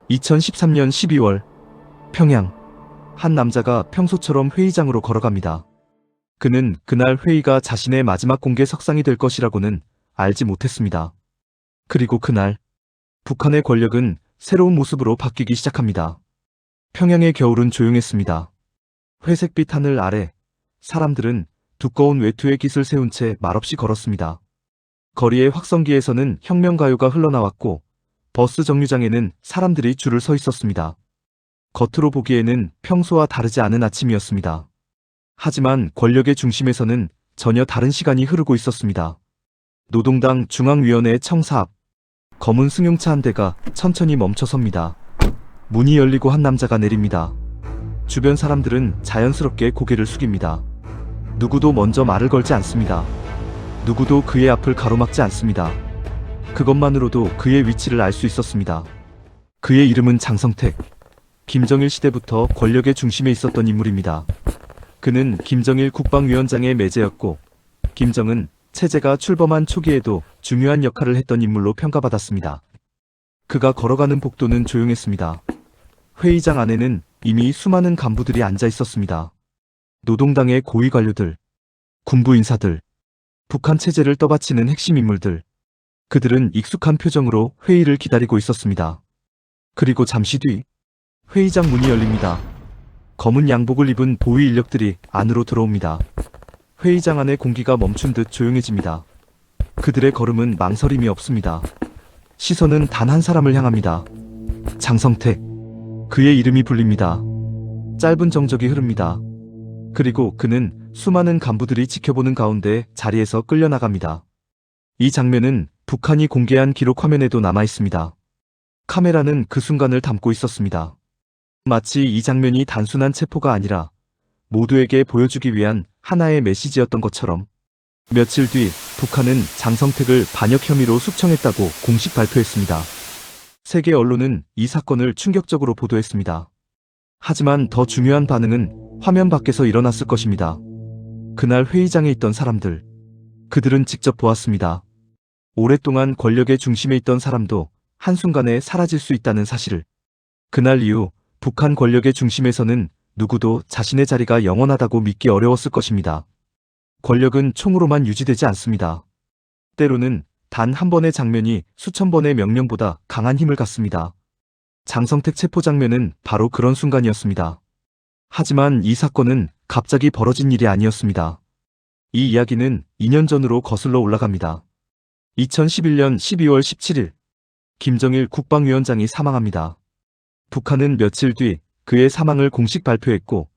2013년 12월 평양. 한 남자가 평소처럼 회의장으로 걸어갑니다. 그는 그날 회의가 자신의 마지막 공개 석상이 될 것이라고는 알지 못했습니다. 그리고 그날 북한의 권력은 새로운 모습으로 바뀌기 시작합니다. 평양의 겨울은 조용했습니다. 회색빛 하늘 아래 사람들은 두꺼운 외투에 깃을 세운 채 말없이 걸었습니다. 거리의 확성기에서는 혁명가요가 흘러나왔고 버스 정류장에는 사람들이 줄을 서 있었습니다. 겉으로 보기에는 평소와 다르지 않은 아침이었습니다. 하지만 권력의 중심에서는 전혀 다른 시간이 흐르고 있었습니다. 노동당 중앙위원회 청사 앞 검은 승용차 한 대가 천천히 멈춰섭니다. 문이 열리고 한 남자가 내립니다. 주변 사람들은 자연스럽게 고개를 숙입니다. 누구도 먼저 말을 걸지 않습니다. 누구도 그의 앞을 가로막지 않습니다. 그것만으로도 그의 위치를 알 수 있었습니다. 그의 이름은 장성택. 김정일 시대부터 권력의 중심에 있었던 인물입니다. 그는 김정일 국방위원장의 매제였고 김정은 체제가 출범한 초기에도 중요한 역할을 했던 인물로 평가받았습니다. 그가 걸어가는 복도는 조용했습니다. 회의장 안에는 이미 수많은 간부들이 앉아 있었습니다. 노동당의 고위 관료들, 군부 인사들, 북한 체제를 떠받치는 핵심 인물들. 그들은 익숙한 표정으로 회의를 기다리고 있었습니다. 그리고 잠시 뒤 회의장 문이 열립니다. 검은 양복을 입은 보위 인력들이 안으로 들어옵니다. 회의장 안의 공기가 멈춘 듯 조용해집니다. 그들의 걸음은 망설임이 없습니다. 시선은 단 한 사람을 향합니다. 장성택. 그의 이름이 불립니다. 짧은 정적이 흐릅니다. 그리고 그는 수많은 간부들이 지켜보는 가운데 자리에서 끌려나갑니다. 이 장면은 북한이 공개한 기록 화면에도 남아 있습니다. 카메라는 그 순간을 담고 있었습니다. 마치 이 장면이 단순한 체포가 아니라 모두에게 보여주기 위한 하나의 메시지였던 것처럼. 며칠 뒤 북한은 장성택을 반역 혐의로 숙청했다고 공식 발표했습니다. 세계 언론은 이 사건을 충격적으로 보도했습니다. 하지만 더 중요한 반응은 화면 밖에서 일어났을 것입니다. 그날 회의장에 있던 사람들. 그들은 직접 보았습니다. 오랫동안 권력의 중심에 있던 사람도 한순간에 사라질 수 있다는 사실을. 그날 이후 북한 권력의 중심에서는 누구도 자신의 자리가 영원하다고 믿기 어려웠을 것입니다. 권력은 총으로만 유지되지 않습니다. 때로는 단 한 번의 장면이 수천 번의 명령보다 강한 힘을 갖습니다. 장성택 체포 장면은 바로 그런 순간이었습니다. 하지만 이 사건은 갑자기 벌어진 일이 아니었습니다. 이 이야기는 2년 전으로 거슬러 올라갑니다. 2011년 12월 17일 김정일 국방위원장이 사망합니다. 북한은 며칠 뒤 그의 사망을 공식 발표했고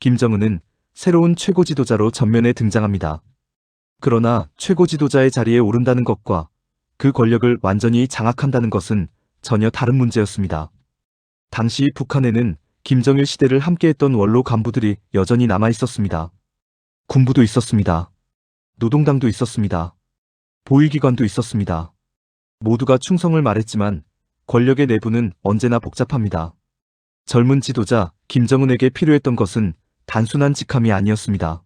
김정은은 새로운 최고 지도자로 전면에 등장합니다. 그러나 최고 지도자의 자리에 오른다는 것과 그 권력을 완전히 장악한다는 것은 전혀 다른 문제였습니다. 당시 북한에는 김정일 시대를 함께했던 원로 간부들이 여전히 남아 있었습니다. 군부도 있었습니다. 노동당도 있었습니다. 보위기관도 있었습니다. 모두가 충성을 말했지만 권력의 내부는 언제나 복잡합니다. 젊은 지도자 김정은에게 필요했던 것은 단순한 직함이 아니었습니다.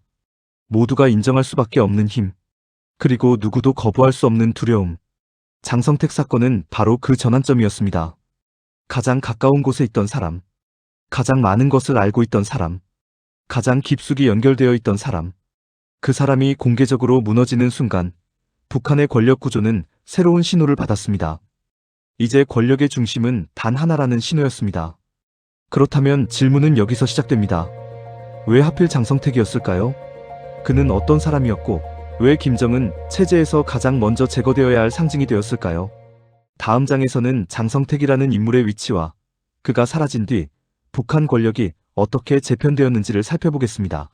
모두가 인정할 수밖에 없는 힘, 그리고 누구도 거부할 수 없는 두려움. 장성택 사건은 바로 그 전환점이었습니다. 가장 가까운 곳에 있던 사람, 가장 많은 것을 알고 있던 사람, 가장 깊숙이 연결되어 있던 사람. 그 사람이 공개적으로 무너지는 순간 북한의 권력 구조는 새로운 신호를 받았습니다. 이제 권력의 중심은 단 하나라는 신호였습니다. 그렇다면 질문은 여기서 시작됩니다. 왜 하필 장성택이었을까요? 그는 어떤 사람이었고 왜 김정은 체제에서 가장 먼저 제거되어야 할 상징이 되었을까요? 다음 장에서는 장성택이라는 인물의 위치와 그가 사라진 뒤 북한 권력이 어떻게 재편되었는지를 살펴보겠습니다.